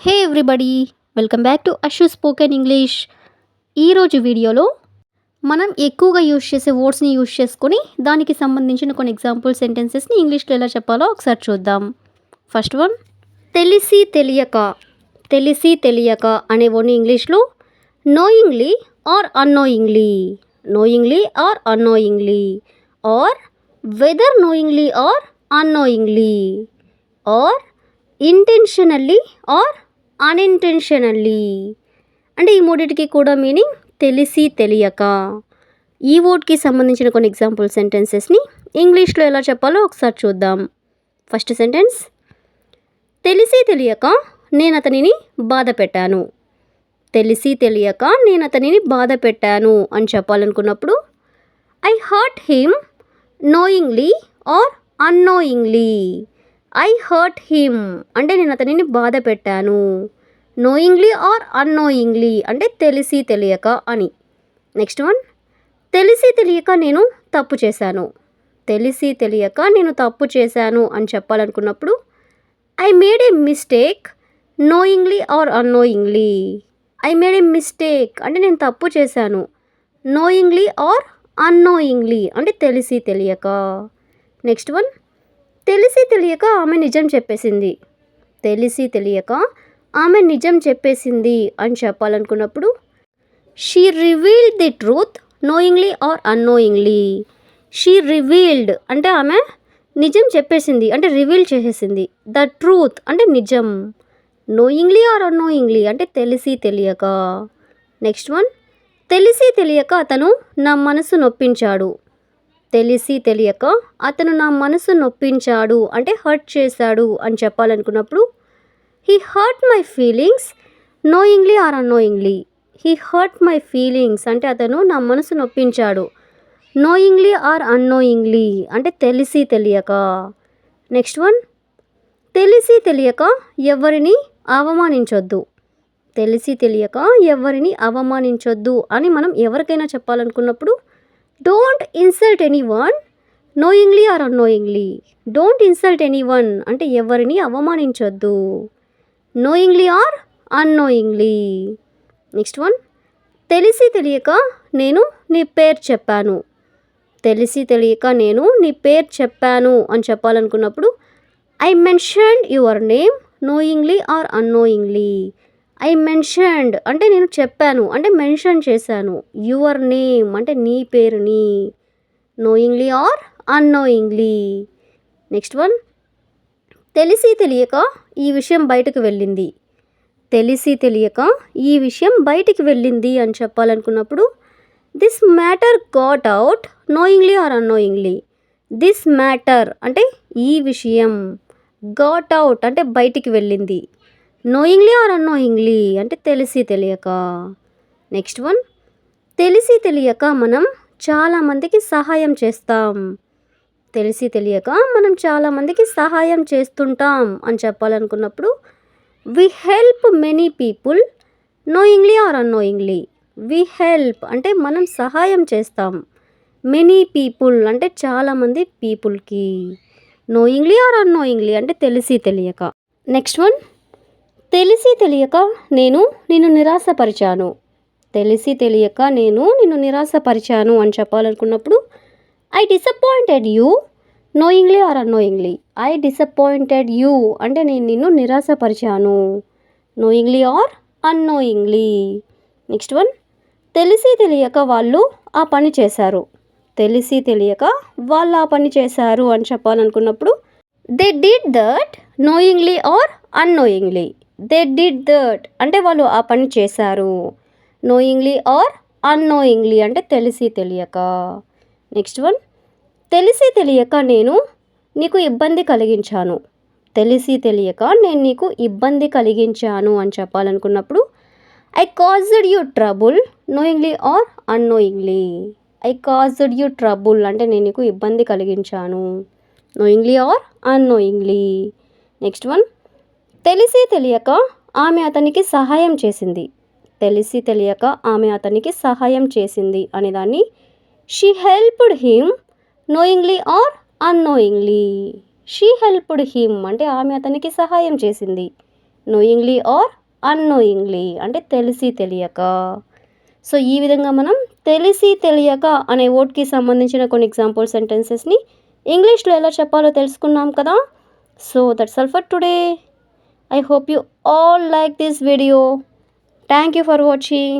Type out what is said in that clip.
Hey everybody, welcome back to Ashu spoken English. ఈరోజు వీడియోలో మనం ఎక్కువగా యూజ్ చేసే వర్డ్స్ని యూజ్ చేసుకొని దానికి సంబంధించిన కొన్ని ఎగ్జాంపుల్ సెంటెన్సెస్ని ఇంగ్లీష్లో ఎలా చెప్పాలో ఒకసారి చూద్దాం. ఫస్ట్ వన్, తెలిసి తెలియక. తెలిసి తెలియక అనే వర్డ్ని ఇంగ్లీష్లో knowingly or unknowingly, knowingly or unknowingly, or whether knowingly or unknowingly, or intentionally or unintentionally. అంటే ఈ మూడింటికి కూడా మీనింగ్ తెలిసి తెలియక. ఈ వర్డ్కి సంబంధించిన కొన్ని ఎగ్జాంపుల్ సెంటెన్సెస్ని ఇంగ్లీష్లో ఎలా చెప్పాలో ఒకసారి చూద్దాం. ఫస్ట్ సెంటెన్స్, తెలిసి తెలియక నేను అతనిని బాధ పెట్టాను. తెలిసి తెలియక నేను అతనిని బాధ పెట్టాను అని చెప్పాలనుకున్నప్పుడు I hurt him knowingly or unknowingly. I hurt him అంటే నేను అతనిని బాధ పెట్టాను. నోయింగ్లీ ఆర్ అన్నోయింగ్లీ అంటే తెలిసి తెలియక అని. నెక్స్ట్ వన్, తెలిసి తెలియక నేను తప్పు చేశాను. తెలిసి తెలియక నేను తప్పు చేశాను అని చెప్పాలనుకున్నప్పుడు I made a mistake knowingly or unknowingly. I made a mistake అంటే నేను తప్పు చేశాను. నోయింగ్లీ ఆర్ అన్నోయింగ్లీ అంటే తెలిసి తెలియక. నెక్స్ట్ వన్, తెలిసి తెలియక ఆమె నిజం చెప్పేసింది. తెలిసి తెలియక ఆమె నిజం చెప్పేసింది అని చెప్పాలనుకున్నప్పుడు she revealed the truth knowingly or unknowingly. She revealed అంటే ఆమె నిజం చెప్పేసింది అంటే రివీల్ చేసేసింది. ద ట్రూత్ అంటే నిజం. నోయింగ్లీ ఆర్ అన్నోయింగ్లీ అంటే తెలిసి తెలియక. నెక్స్ట్ వన్, తెలిసి తెలియక అతను నా మనసు నొప్పించాడు. తెలిసి తెలియక అతను నా మనసు నొప్పించాడు అంటే హర్ట్ చేశాడు అని చెప్పాలనుకున్నప్పుడు he hurt my feelings knowingly or unknowingly. He hurt my feelings అంటే అతను నా మనసు నొప్పించాడు. నోయింగ్లీ ఆర్ అన్నోయింగ్లీ అంటే తెలిసి తెలియక. నెక్స్ట్ వన్, తెలిసి తెలియక ఎవరిని అవమానించొద్దు. తెలిసి తెలియక ఎవరిని అవమానించొద్దు అని మనం ఎవరికైనా చెప్పాలనుకున్నప్పుడు don't insult anyone knowingly or unknowingly. Don't insult anyone అంటే ఎవరిని అవమానించొద్దు. Knowingly or unknowingly. Next one, తెలిసి తెలియక నేను నీ పేరు చెప్పాను. తెలిసి తెలియక నేను నీ పేరు చెప్పాను అని చెప్పాలనుకున్నప్పుడు I mentioned your name knowingly or unknowingly. I mentioned అంటే నేను చెప్పాను అంటే మెన్షన్ చేశాను. యువర్ నేమ్ అంటే నీ పేరుని. Knowingly or unknowingly. Next one, తెలిసి తెలియక ఈ విషయం బయటకు వెళ్ళింది. తెలిసి తెలియక ఈ విషయం బయటికి వెళ్ళింది అని చెప్పాలనుకున్నప్పుడు this matter got out knowingly or unknowingly. This matter అంటే ఈ విషయం. గాట్ అవుట్ అంటే బయటికి వెళ్ళింది. నోయింగ్లీ ఆర్ అన్నోయింగ్లీ అంటే తెలిసి తెలియక. నెక్స్ట్ వన్, తెలిసి తెలియక మనం చాలామందికి సహాయం చేస్తాం. తెలిసి తెలియక మనం చాలామందికి సహాయం చేస్తుంటాం అని చెప్పాలనుకున్నప్పుడు we help many people knowingly or unknowingly. We help అంటే మనం సహాయం చేస్తాం. మెనీ పీపుల్ అంటే చాలామంది పీపుల్కి. నోయింగ్లీ ఆర్ అన్నోయింగ్లీ అంటే తెలిసి తెలియక. నెక్స్ట్ వన్, తెలిసి తెలియక నేను నిన్ను నిరాశపరిచాను. తెలిసి తెలియక నేను నిన్ను నిరాశపరిచాను అని చెప్పాలనుకున్నప్పుడు I disappointed you knowingly or unknowingly. I disappointed you అంటే నేను నిన్ను నిరాశపరిచాను. Knowingly or unknowingly. Next one, తెలిసి తెలియక వాళ్ళు ఆ పని చేశారు. తెలిసి తెలియక వాళ్ళు ఆ పని చేశారు అని చెప్పాలనుకున్నప్పుడు they did that knowingly or unknowingly. They did that అంటే వాళ్ళు ఆ పని చేశారు. నోయింగ్లీ ఆర్ అన్నోయింగ్లీ అంటే తెలిసి తెలియక. నెక్స్ట్ వన్, తెలిసి తెలియక నేను నీకు ఇబ్బంది కలిగించాను. తెలిసి తెలియక నేను నీకు ఇబ్బంది కలిగించాను అని చెప్పాలనుకున్నప్పుడు I caused you trouble knowingly or unknowingly. I caused you trouble అంటే నేను నీకు ఇబ్బంది కలిగించాను. Knowingly or unknowingly. Next one, తెలిసి తెలియక ఆమె అతనికి సహాయం చేసింది. తెలిసి తెలియక ఆమె అతనికి సహాయం చేసింది అనే దాన్ని she helped him knowingly or unknowingly. She helped him అంటే ఆమె అతనికి సహాయం చేసింది. నోయింగ్లీ ఆర్ అన్నోయింగ్లీ అంటే తెలిసి తెలియక. సో ఈ విధంగా మనం తెలిసి తెలియక అనే వర్డ్కి సంబంధించిన కొన్ని ఎగ్జాంపుల్ సెంటెన్సెస్ని ఇంగ్లీష్లో ఎలా చెప్పాలో తెలుసుకున్నాం కదా. So that's all for today. I hope you all like this video. Thank you for watching.